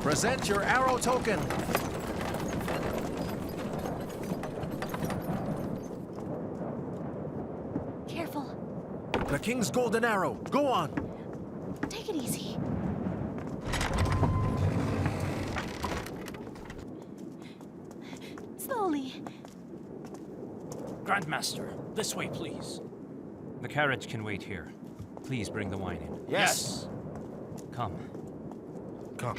Present your arrow token. Careful. The king's golden arrow. Go on. Take it easy. Slowly. Grandmaster, this way, please. The carriage can wait here. Please bring the wine in. Yes. Come. Come.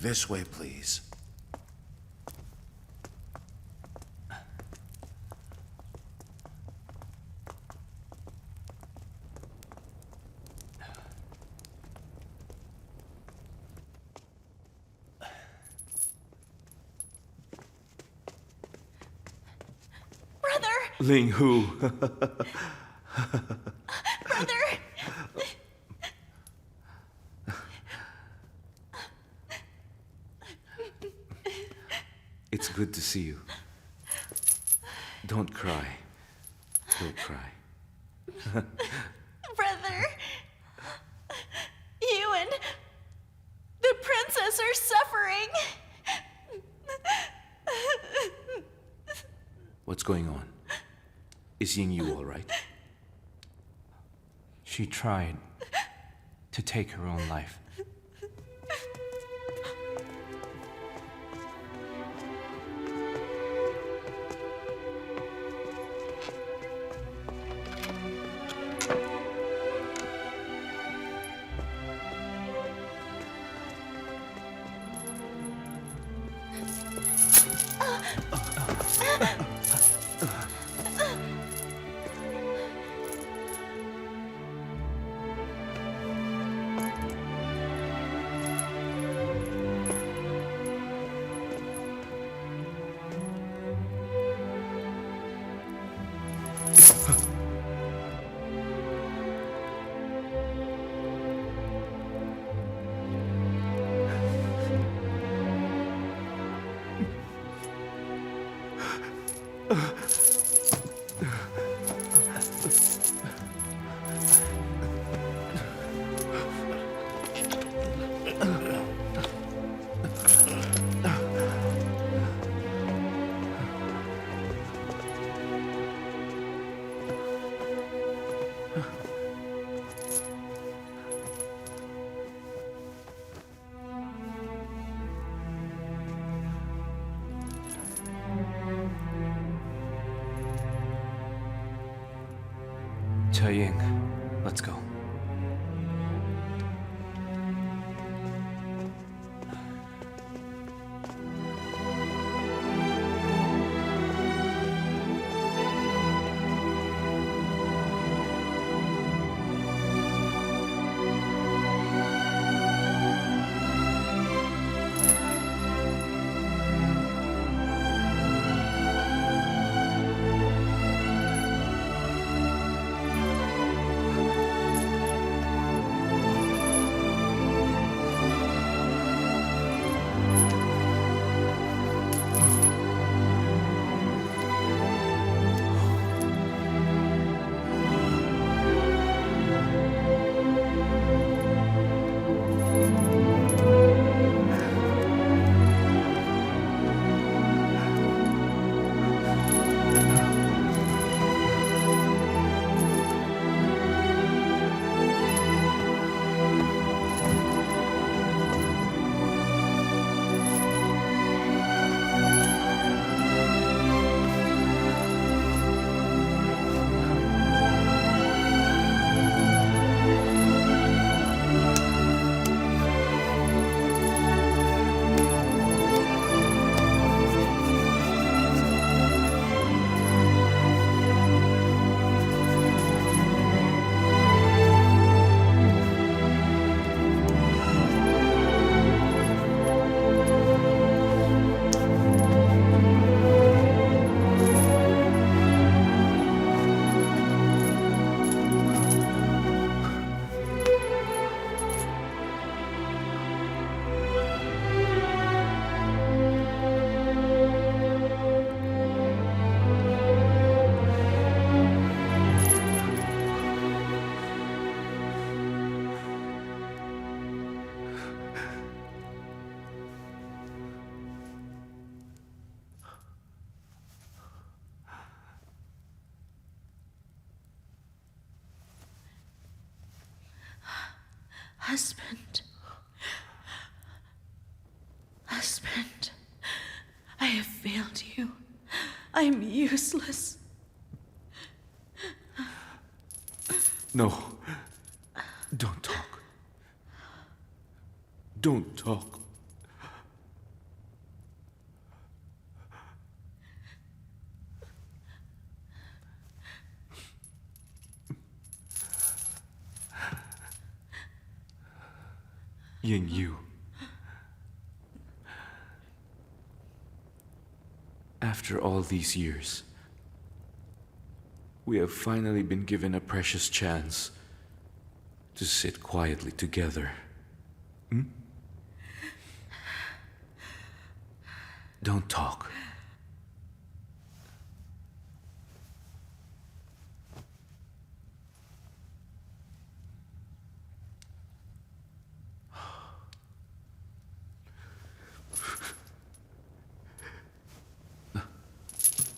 This way, please. Brother! Ling Hu. Brother! It's good to see you. Don't cry. Don't cry. Brother! You and the princess are suffering! What's going on? Is Ying Yu all right? She tried to take her own life. Ying, let's go. Husband. Husband. I have failed you. I am useless. No. Don't talk. Don't talk. Yu. After all these years, we have finally been given a precious chance to sit quietly together. Don't talk.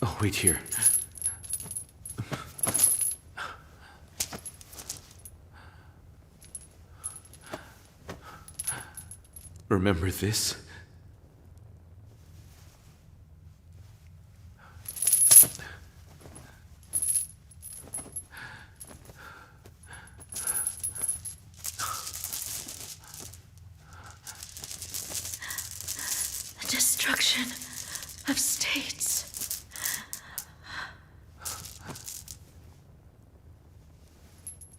Oh, wait here. Remember this? The destruction of states.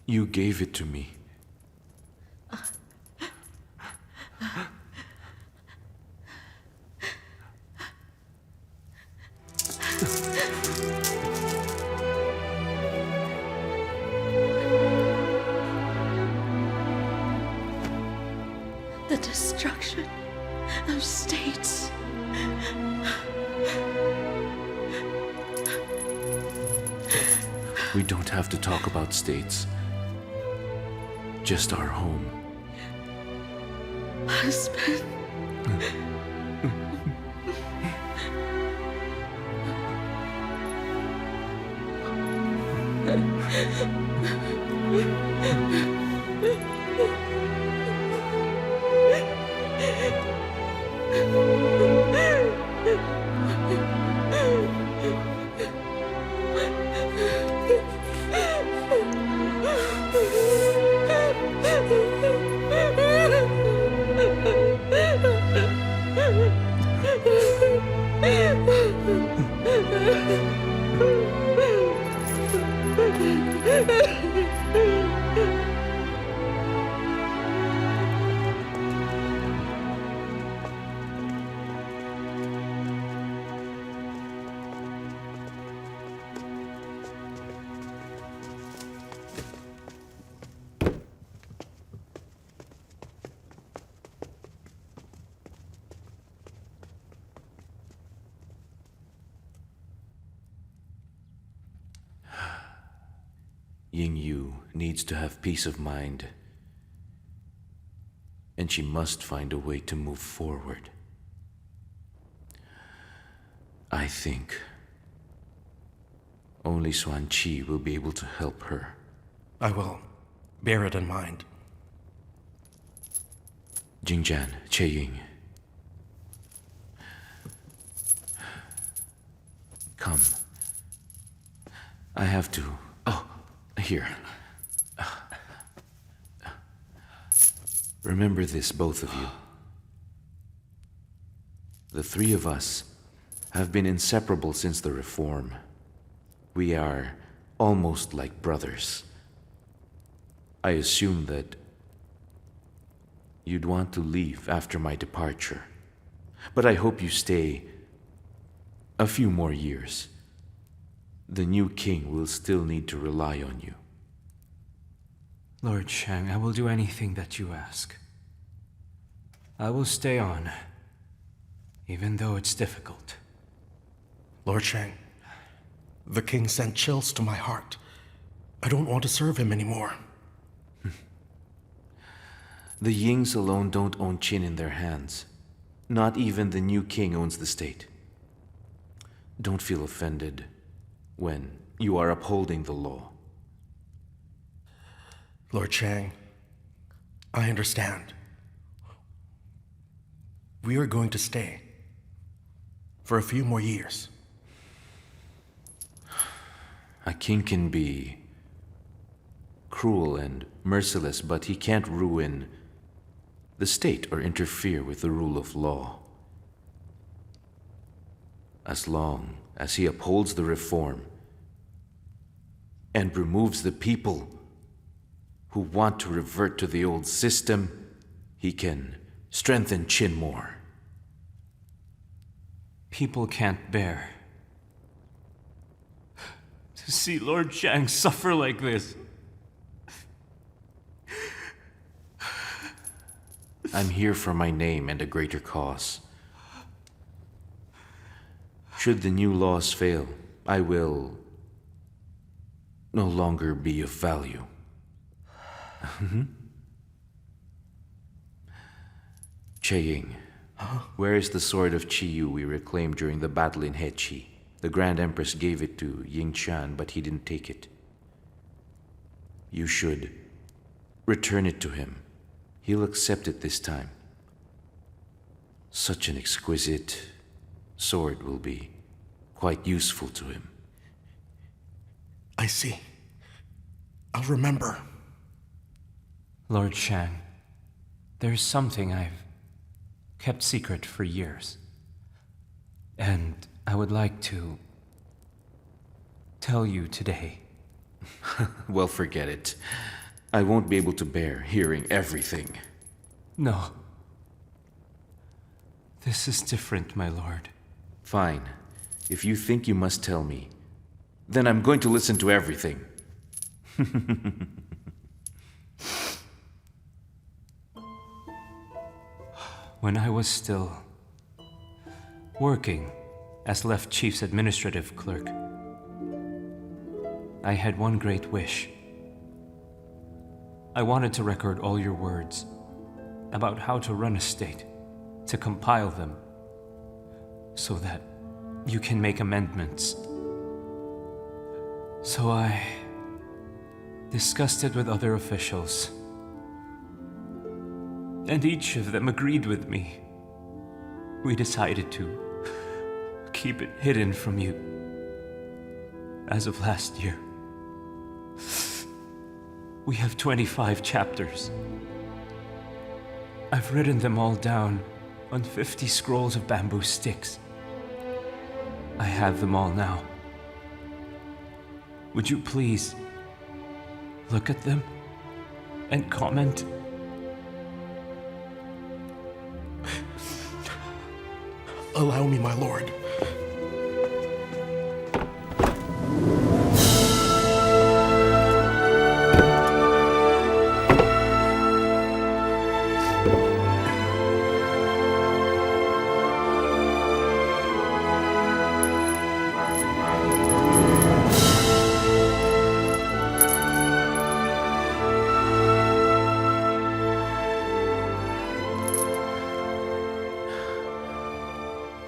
You gave it to me. The destruction of states. We don't have to talk about states. Just our home. Husband. Yu needs to have peace of mind. And she must find a way to move forward. I think only Xuan Qi will be able to help her. I will bear it in mind. Jingjian, Ying. Come. I have to... Oh, here. Remember this, both of you. The three of us have been inseparable since the Reform. We are almost like brothers. I assume that you'd want to leave after my departure, but I hope you stay a few more years. The new king will still need to rely on you. Lord Shang, I will do anything that you ask. I will stay on, even though it's difficult. Lord Shang, the king sent chills to my heart. I don't want to serve him anymore. The Yings alone don't own Qin in their hands. Not even the new king owns the state. Don't feel offended when you are upholding the law. Lord Shang, I understand. We are going to stay for a few more years. A king can be cruel and merciless, but he can't ruin the state or interfere with the rule of law. As long as he upholds the reform and removes the people who want to revert to the old system, he can strengthen Qin more. People can't bear to see Lord Shang suffer like this. I'm here for my name and a greater cause. Should the new laws fail, I will no longer be of value. Che-Ying, where is the sword of Chi-Yu we reclaimed during the battle in Hechi? The Grand Empress gave it to Ying Shan, but he didn't take it. You should return it to him. He'll accept it this time. Such an exquisite sword will be quite useful to him. I see. I'll remember. Lord Shang, there's something I've kept secret for years. And I would like to tell you today. Well, forget it. I won't be able to bear hearing everything. No. This is different, my lord. Fine. If you think you must tell me, then I'm going to listen to everything. When I was still working as Left Chief's administrative clerk, I had one great wish. I wanted to record all your words about how to run a state, to compile them, so that you can make amendments. So I discussed it with other officials, and each of them agreed with me. We decided to keep it hidden from you as of last year. We have 25 chapters. I've written them all down on 50 scrolls of bamboo sticks. I have them all now. Would you please look at them and comment? Allow me, my lord.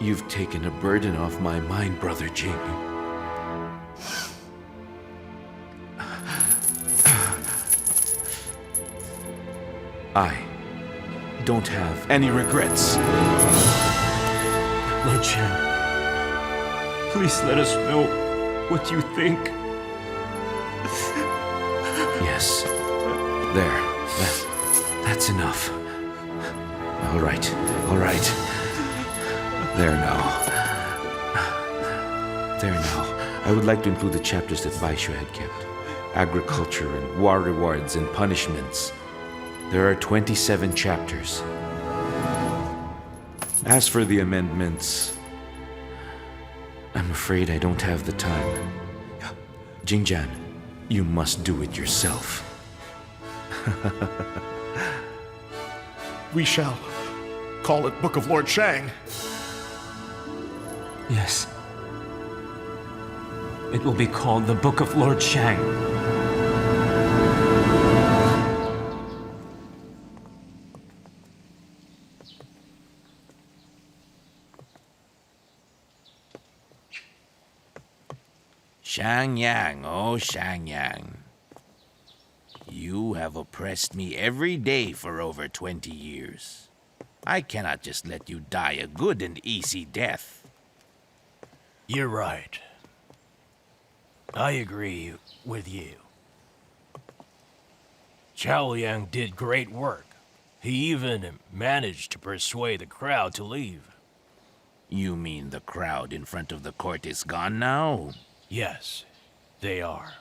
You've taken a burden off my mind, Brother Jing. I don't have any regrets. Lord Shang, please let us know what you think. Yes. There. That's enough. All right. All right. There now. I would like to include the chapters that Baishu had kept. Agriculture and war rewards and punishments. There are 27 chapters. As for the amendments, I'm afraid I don't have the time. Jingjan, you must do it yourself. We shall call it Book of Lord Shang. Yes. It will be called the Book of Lord Shang. Shangyang, oh Shangyang. You have oppressed me every day for over 20 years. I cannot just let you die a good and easy death. You're right. I agree with you. Zhao Liang did great work. He even managed to persuade the crowd to leave. You mean the crowd in front of the court is gone now? Yes, they are.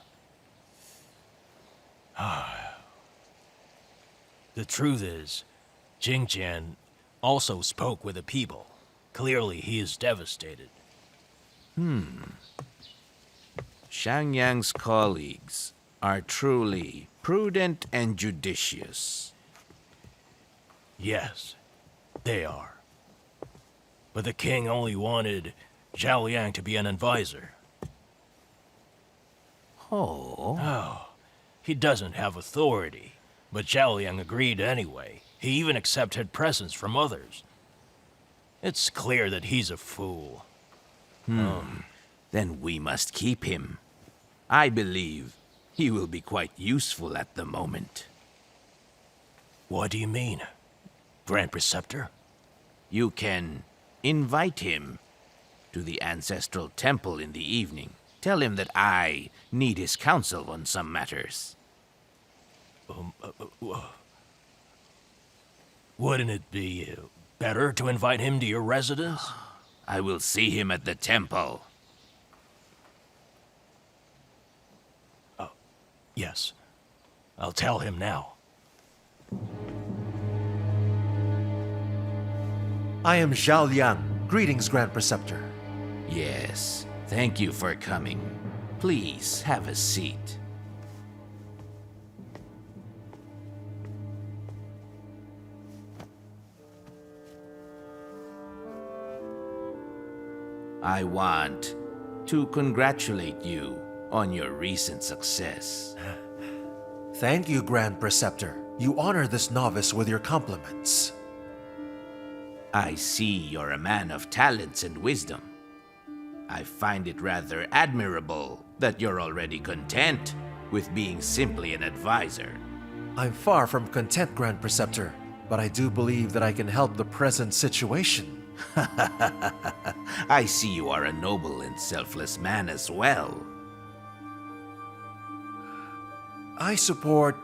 The truth is, Jingjian also spoke with the people. Clearly, he is devastated. Xiangyang's colleagues are truly prudent and judicious. Yes, they are. But the king only wanted Zhao Liang to be an advisor. Oh. He doesn't have authority, but Zhao Liang agreed anyway. He even accepted presents from others. It's clear that he's a fool. Then we must keep him. I believe he will be quite useful at the moment. What do you mean, Grand Preceptor? You can invite him to the ancestral temple in the evening. Tell him that I need his counsel on some matters. Wouldn't it be better to invite him to your residence? I will see him at the temple. Yes. I'll tell him now. I am Zhao Liang. Greetings, Grand Preceptor. Yes, thank you for coming. Please have a seat. I want to congratulate you on your recent success. Thank you, Grand Preceptor. You honor this novice with your compliments. I see you're a man of talents and wisdom. I find it rather admirable that you're already content with being simply an advisor. I'm far from content, Grand Preceptor, but I do believe that I can help the present situation. I see you are a noble and selfless man as well. I support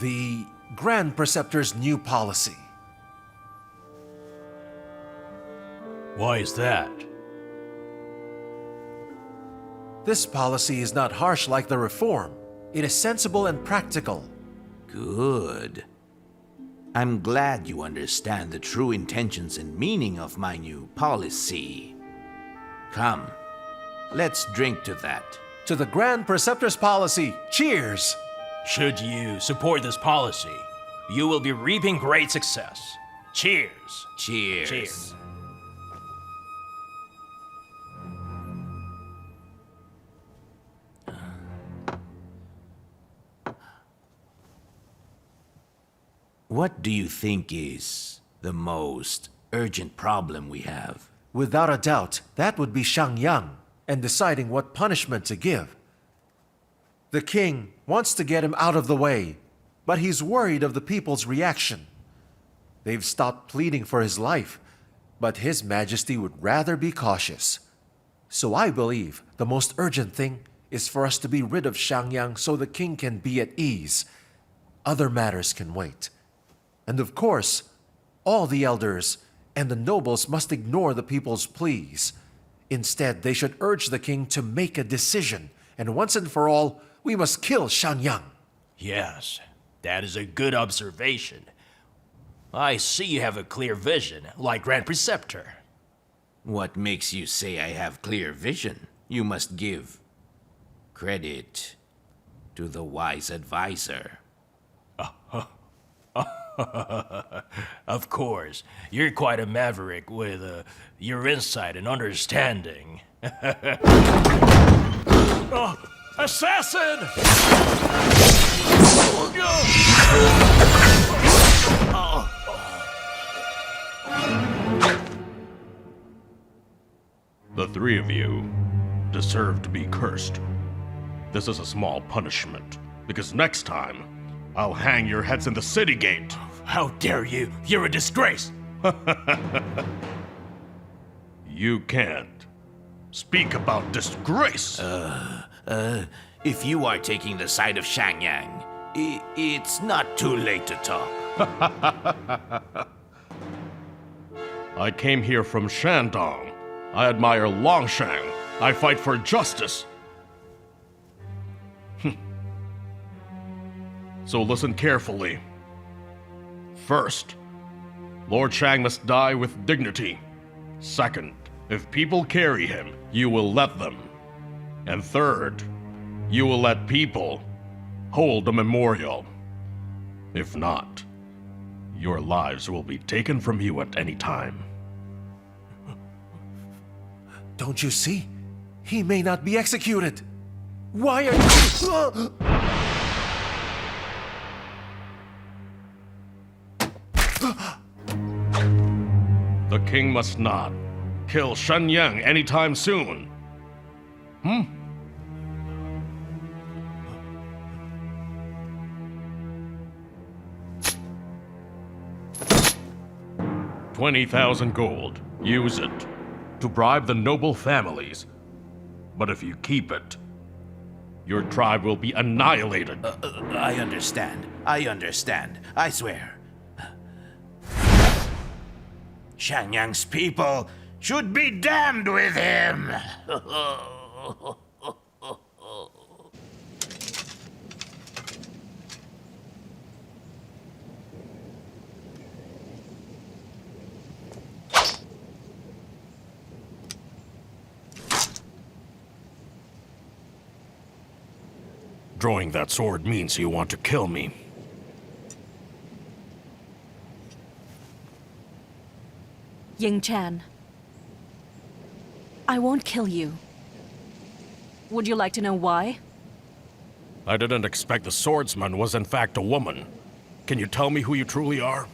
the Grand Preceptor's new policy. Why is that? This policy is not harsh like the reform. It is sensible and practical. Good. I'm glad you understand the true intentions and meaning of my new policy. Come, let's drink to that. To the Grand Preceptor's policy, cheers! Should you support this policy, you will be reaping great success. Cheers. Cheers. Cheers. What do you think is the most urgent problem we have? Without a doubt, that would be Xiangyang and deciding what punishment to give. The king wants to get him out of the way, but he's worried of the people's reaction. They've stopped pleading for his life, but His Majesty would rather be cautious. So I believe the most urgent thing is for us to be rid of Xiangyang so the king can be at ease. Other matters can wait. And of course, all the elders and the nobles must ignore the people's pleas. Instead, they should urge the king to make a decision, and once and for all, we must kill Xiangyang. Yes, that is a good observation. I see you have a clear vision, like Grand Preceptor. What makes you say I have clear vision? You must give credit to the wise advisor. Of course, you're quite a maverick with your insight and understanding. Assassin! The three of you deserve to be cursed. This is a small punishment, because next time, I'll hang your heads in the city gate. How dare you? You're a disgrace! You can't. Speak about disgrace. If you are taking the side of Shangyang, it's not too late to talk. I came here from Shandong. I admire Longshang. I fight for justice. So listen carefully. First, Lord Shang must die with dignity. Second, if people carry him, you will let them. And third, you will let people hold a memorial. If not, your lives will be taken from you at any time. Don't you see? He may not be executed. Why are you... The king must not kill Shen Yang anytime soon. 20,000 gold. Use it to bribe the noble families. But if you keep it, your tribe will be annihilated. I understand. I swear. Shangyang's people should be damned with him! Drawing that sword means you want to kill me. Ying Chan, I won't kill you. Would you like to know why? I didn't expect the swordsman was in fact a woman. Can you tell me who you truly are?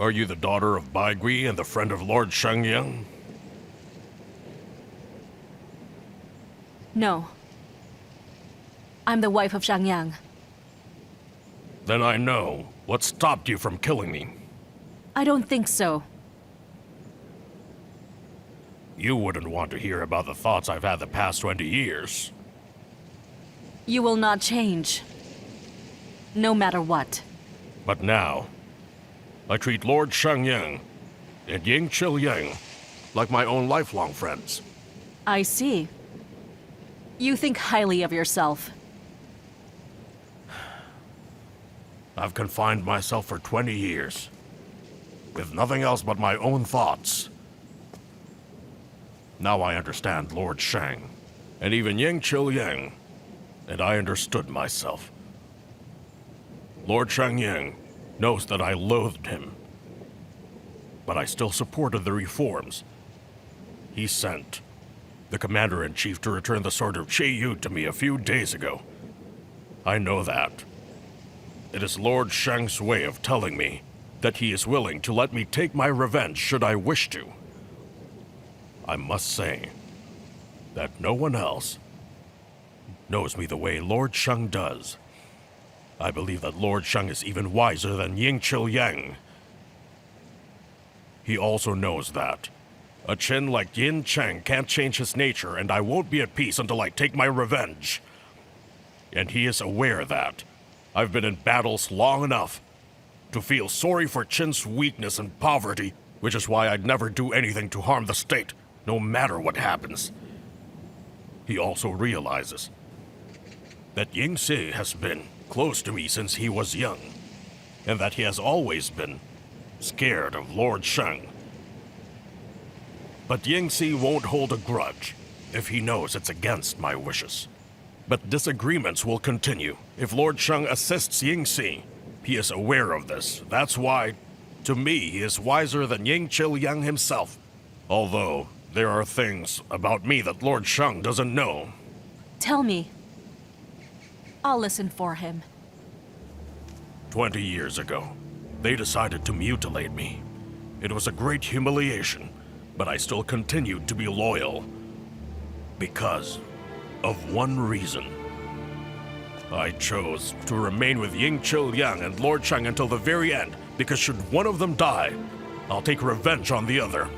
Are you the daughter of Bai Gui and the friend of Lord Shengyang? No. I'm the wife of Shangyang. Then I know. What stopped you from killing me? I don't think so. You wouldn't want to hear about the thoughts I've had the past 20 years. You will not change. No matter what. But now, I treat Lord Shengyang and Ying Qiuyang like my own lifelong friends. I see. You think highly of yourself. I've confined myself for 20 years, with nothing else but my own thoughts. Now I understand Lord Shang, and even Ying Qiuyang, and I understood myself. Lord Shengyang knows that I loathed him, but I still supported the reforms. He sent the commander-in-chief to return the sword of Qiyu to me a few days ago. I know that. It is Lord Shang's way of telling me that he is willing to let me take my revenge should I wish to. I must say that no one else knows me the way Lord Shang does. I believe that Lord Shang is even wiser than Ying Qiuyang. He also knows that a Qin like Yin Cheng can't change his nature, and I won't be at peace until I take my revenge. And he is aware that I've been in battles long enough to feel sorry for Qin's weakness and poverty, which is why I'd never do anything to harm the state, no matter what happens. He also realizes that Yingxi has been close to me since he was young, and that he has always been scared of Lord Shang. But Yingxi won't hold a grudge if he knows it's against my wishes. But disagreements will continue if Lord Shang assists Yingxi. He is aware of this. That's why, to me, he is wiser than Ying Qiuyang himself. Although, there are things about me that Lord Shang doesn't know. Tell me. I'll listen for him. 20 years ago, they decided to mutilate me. It was a great humiliation, but I still continued to be loyal. Because of one reason. I chose to remain with Ying Qiuliang and Lord Shang until the very end, because should one of them die, I'll take revenge on the other.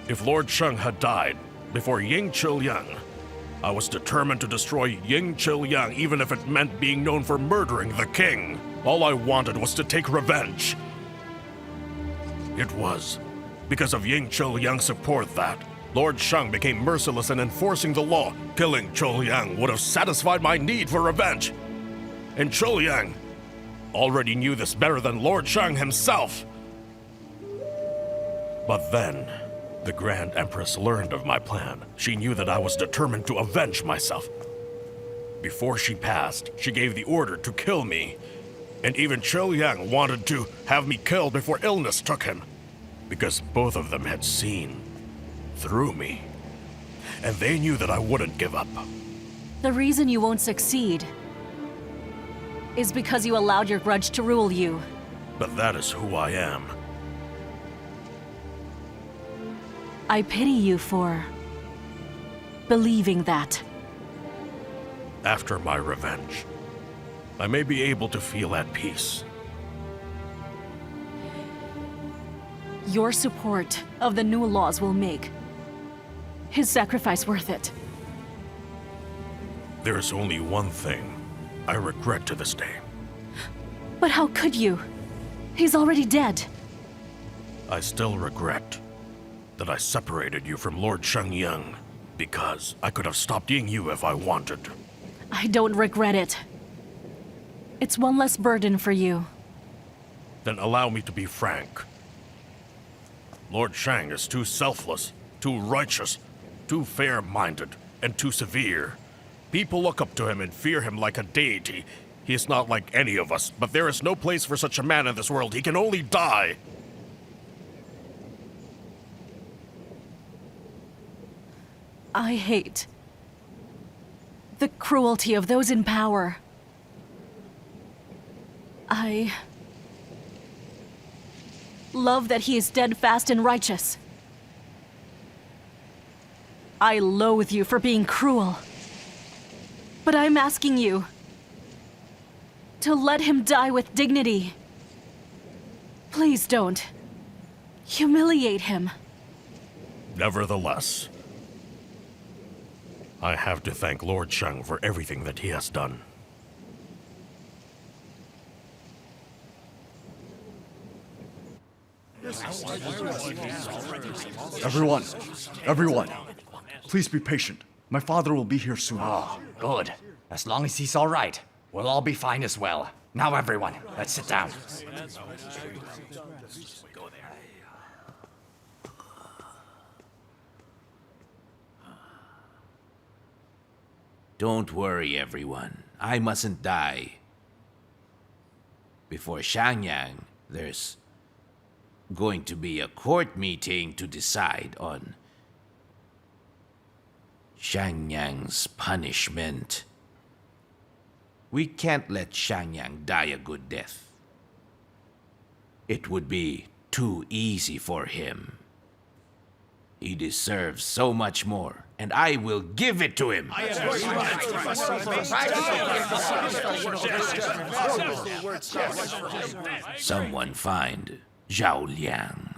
If Lord Shang had died before Ying Qiuliang, I was determined to destroy Ying Qiuliang even if it meant being known for murdering the king. All I wanted was to take revenge. It was because of Ying Qiuliang's support that Lord Shang became merciless in enforcing the law. Killing Qiuliang would have satisfied my need for revenge. And Qiuliang already knew this better than Lord Shang himself. But then, the Grand Empress learned of my plan. She knew that I was determined to avenge myself. Before she passed, she gave the order to kill me. And even Qiuliang wanted to have me killed before illness took him. Because both of them had seen through me. And they knew that I wouldn't give up. The reason you won't succeed is because you allowed your grudge to rule you. But that is who I am. I pity you for believing that. After my revenge, I may be able to feel at peace. Your support of the new laws will make his sacrifice worth it. There's only one thing I regret to this day. But how could you? He's already dead. I still regret that I separated you from Lord Shengyang, because I could have stopped Yingyu if I wanted. I don't regret it. It's one less burden for you. Then allow me to be frank. Lord Shang is too selfless, too righteous, too fair-minded, and too severe. People look up to him and fear him like a deity. He is not like any of us, but there is no place for such a man in this world. He can only die. I hate the cruelty of those in power. I love that he is steadfast and righteous. I loathe you for being cruel. But I'm asking you to let him die with dignity. Please don't humiliate him. Nevertheless, I have to thank Lord Shang for everything that he has done. Everyone, please be patient. My father will be here soon. Oh, good. As long as he's all right, we'll all be fine as well. Now, everyone, let's sit down. Don't worry, everyone. I mustn't die. Before Shangyang, there's going to be a court meeting to decide on Shangyang's punishment. We can't let Shangyang die a good death. It would be too easy for him. He deserves so much more, and I will give it to him. Someone find Zhao Liang.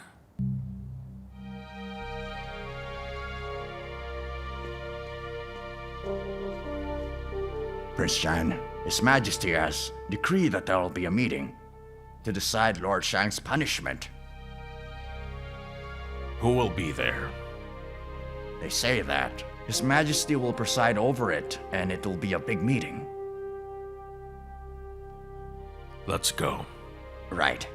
Prince Shan, His Majesty has decreed that there will be a meeting to decide Lord Shang's punishment. Who will be there? They say that His Majesty will preside over it, and it will be a big meeting. Let's go. Right.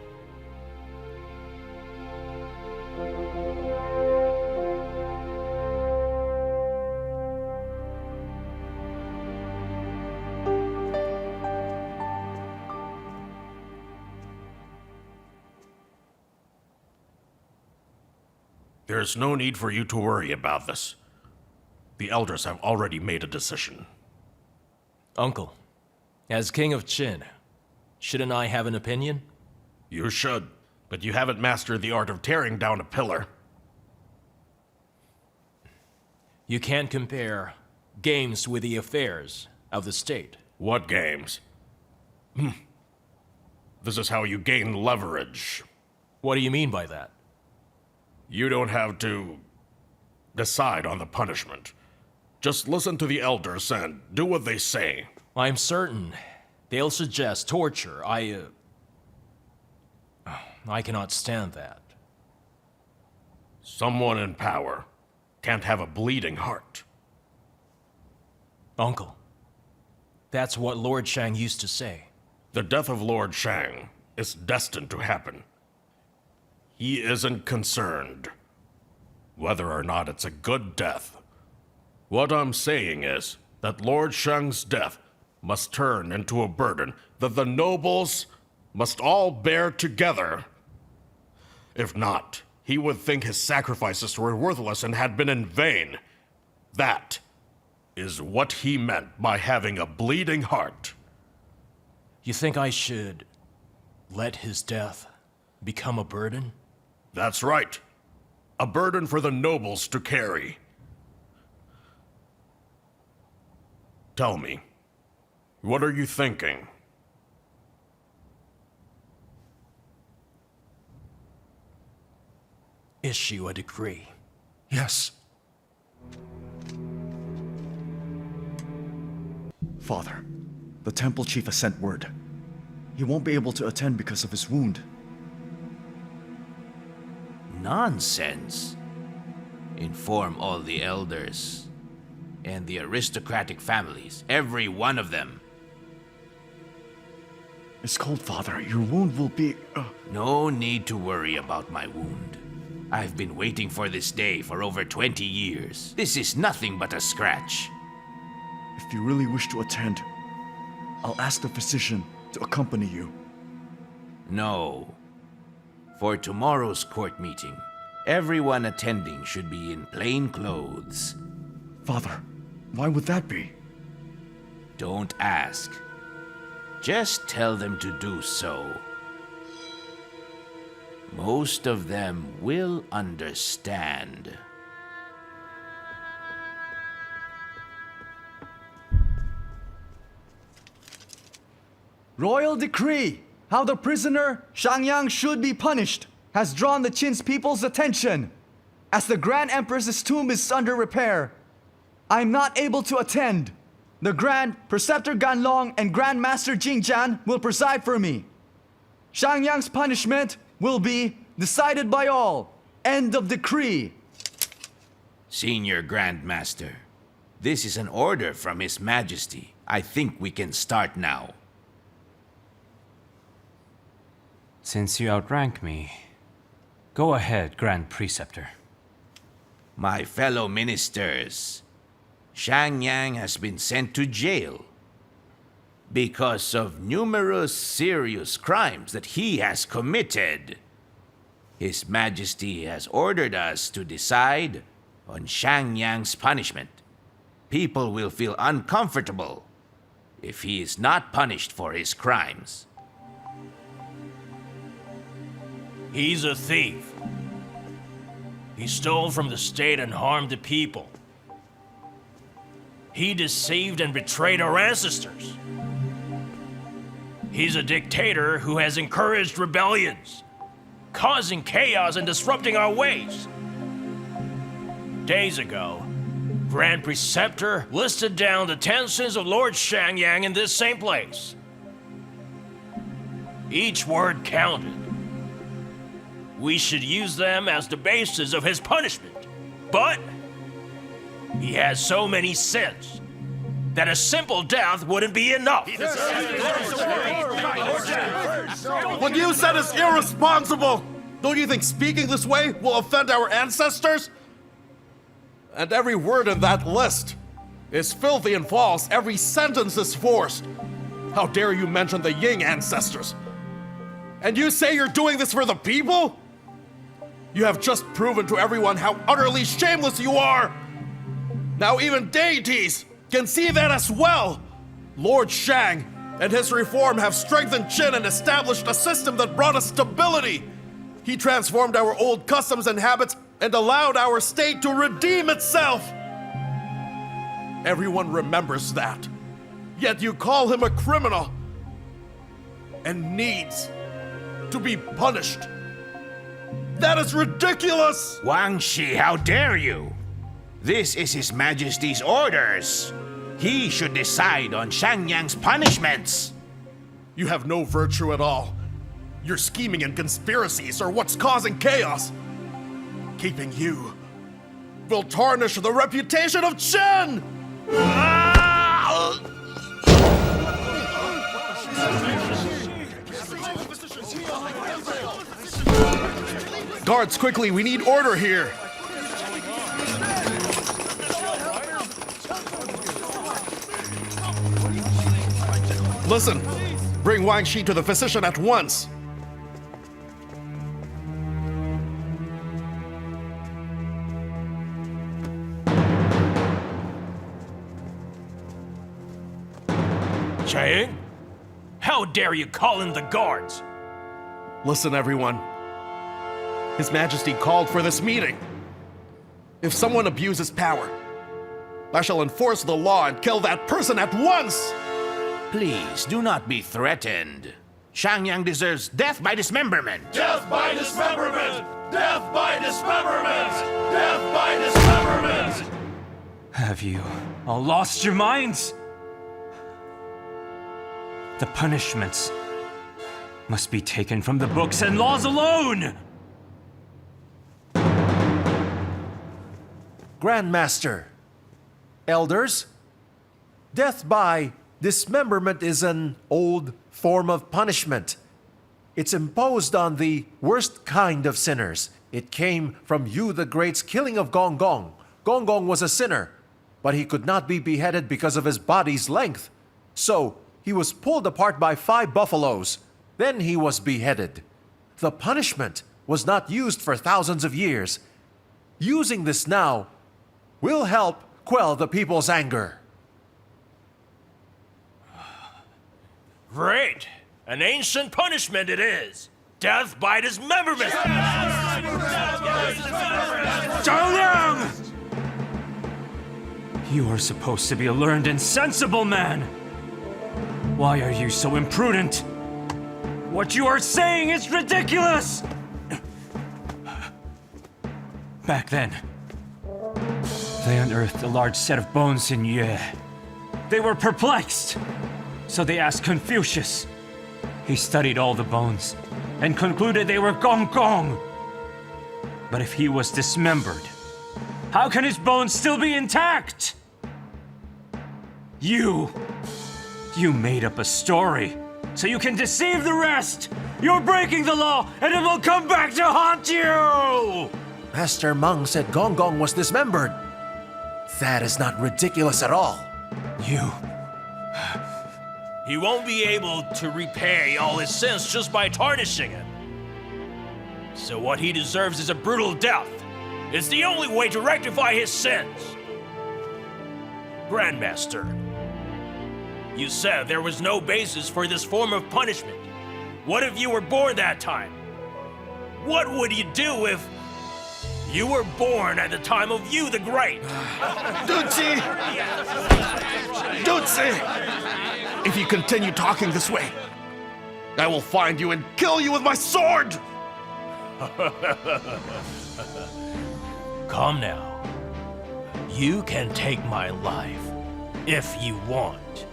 There's no need for you to worry about this. The elders have already made a decision. Uncle, as King of Qin, shouldn't I have an opinion? You should, but you haven't mastered the art of tearing down a pillar. You can't compare games with the affairs of the state. What games? This is how you gain leverage. What do you mean by that? You don't have to decide on the punishment. Just listen to the elders and do what they say. I'm certain they'll suggest torture. I cannot stand that. Someone in power can't have a bleeding heart. Uncle, that's what Lord Shang used to say. The death of Lord Shang is destined to happen. He isn't concerned whether or not it's a good death. What I'm saying is that Lord Shang's death must turn into a burden that the nobles must all bear together. If not, he would think his sacrifices were worthless and had been in vain. That is what he meant by having a bleeding heart. You think I should let his death become a burden? That's right. A burden for the nobles to carry. Tell me, what are you thinking? Issue a decree. Yes. Father, the temple chief has sent word. He won't be able to attend because of his wound. Nonsense. Inform all the elders and the aristocratic families, every one of them. It's cold, Father. Your wound will be... No need to worry about my wound. I've been waiting for this day for over 20 years. This is nothing but a scratch. If you really wish to attend, I'll ask the physician to accompany you. No. For tomorrow's court meeting, everyone attending should be in plain clothes. Father, why would that be? Don't ask. Just tell them to do so. Most of them will understand. Royal decree, how the prisoner Xiangyang should be punished, has drawn the Qin's people's attention. As the Grand Empress's tomb is under repair, I am not able to attend. The Grand Preceptor Ganlong and Grand Master Jingjian will preside for me. Xiangyang's punishment will be decided by all. End of decree. Senior Grand Master, this is an order from His Majesty. I think we can start now. Since you outrank me, go ahead, Grand Preceptor. My fellow ministers, Xiangyang has been sent to jail because of numerous serious crimes that he has committed. His Majesty has ordered us to decide on Xiangyang's punishment. People will feel uncomfortable if he is not punished for his crimes. He's a thief. He stole from the state and harmed the people. He deceived and betrayed our ancestors. He's a dictator who has encouraged rebellions, causing chaos and disrupting our ways. Days ago, Grand Preceptor listed down the 10 sins of Lord Xiangyang in this same place. Each word counted. We should use them as the basis of his punishment. But he has so many sins that a simple death wouldn't be enough. What you said is irresponsible! Don't you think speaking this way will offend our ancestors? And every word in that list is filthy and false. Every sentence is forced. How dare you mention the Ying ancestors? And you say you're doing this for the people? You have just proven to everyone how utterly shameless you are! Now even deities can see that as well! Lord Shang and his reform have strengthened Qin and established a system that brought us stability. He transformed our old customs and habits and allowed our state to redeem itself. Everyone remembers that. Yet you call him a criminal and needs to be punished. That is ridiculous! Wang Shi, how dare you? This is His Majesty's orders. He should decide on Xiangyang's punishments. You have no virtue at all. Your scheming and conspiracies are what's causing chaos. Keeping you will tarnish the reputation of Qin! Guards, quickly, we need order here. Listen, bring Wang Shi to the physician at once. Chang? How dare you call in the guards? Listen, everyone. His Majesty called for this meeting. If someone abuses power, I shall enforce the law and kill that person at once! Please do not be threatened. Xiangyang deserves death by dismemberment. Death by dismemberment! Death by dismemberment! Death by dismemberment! Have you all lost your minds? The punishments must be taken from the books and laws alone! Grandmaster, elders, death by dismemberment is an old form of punishment. It's imposed on the worst kind of sinners. It came from Yu the Great's killing of Gong Gong. Gong Gong was a sinner, but he could not be beheaded because of his body's length. So, he was pulled apart by 5 buffaloes. Then he was beheaded. The punishment was not used for thousands of years. Using this now will help quell the people's anger. Great! An ancient punishment it is! Death by dismemberment! Zhang! You are supposed to be a learned and sensible man! Why are you so imprudent? What you are saying is ridiculous! Back then, they unearthed a large set of bones in Yue. They were perplexed, so they asked Confucius. He studied all the bones and concluded they were Gong Gong. But if he was dismembered, how can his bones still be intact? You made up a story so you can deceive the rest. You're breaking the law and it will come back to haunt you! Master Meng said Gong Gong was dismembered. That is not ridiculous at all. He won't be able to repay all his sins just by tarnishing him. So what he deserves is a brutal death. It's the only way to rectify his sins. Grandmaster, you said there was no basis for this form of punishment. What if you were born that time? What would you do if you were born at the time of Yu the Great? Dutzy! Dutzy! If you continue talking this way, I will find you and kill you with my sword! Come now. You can take my life, if you want.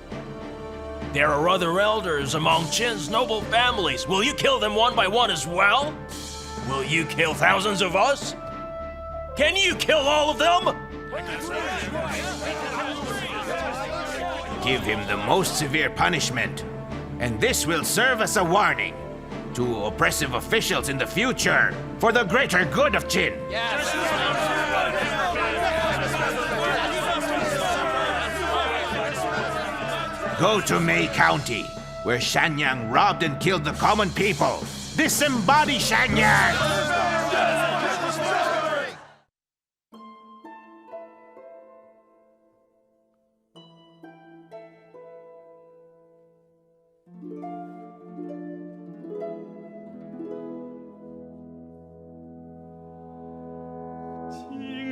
There are other elders among Qin's noble families. Will you kill them one by one as well? Will you kill thousands of us? Can you kill all of them? Give him the most severe punishment, and this will serve as a warning to oppressive officials in the future for the greater good of Qin. Go to Mei County, where Xiangyang robbed and killed the common people. Disembody Xiangyang!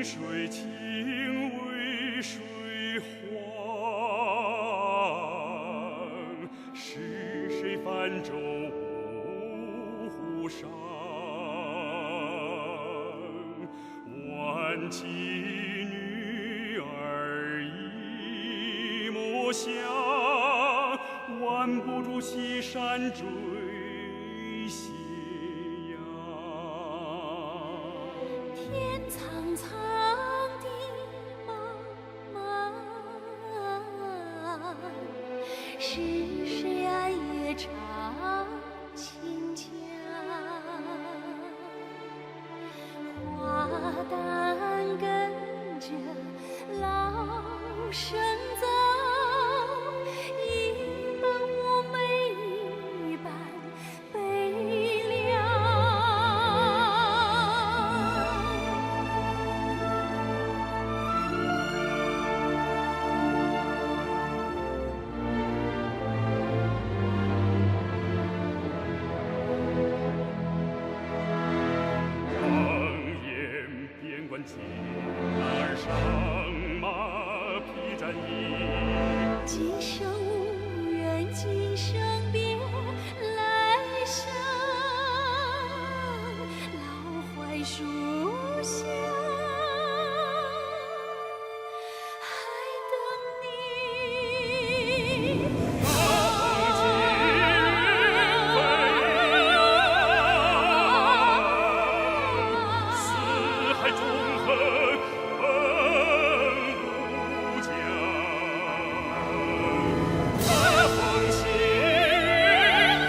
水清，渭水黄，是谁泛舟五湖上？万骑女儿一目相，挽不住西山追斜阳。天苍苍，地茫茫，是谁暗夜唱清腔？花旦跟着老生走，一半妩媚，一半悲凉。常言边关进儿上马，披战衣。今生无缘，今生别来生，老槐树下还等你。四海纵横奔不将，大风起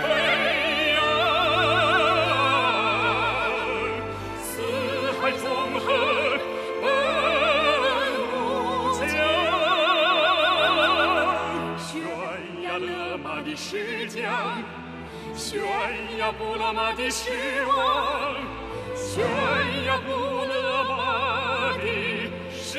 飞扬，四海纵横奔不将，悬崖勒马的是将，悬崖不勒马的是王，悬崖不勒马的是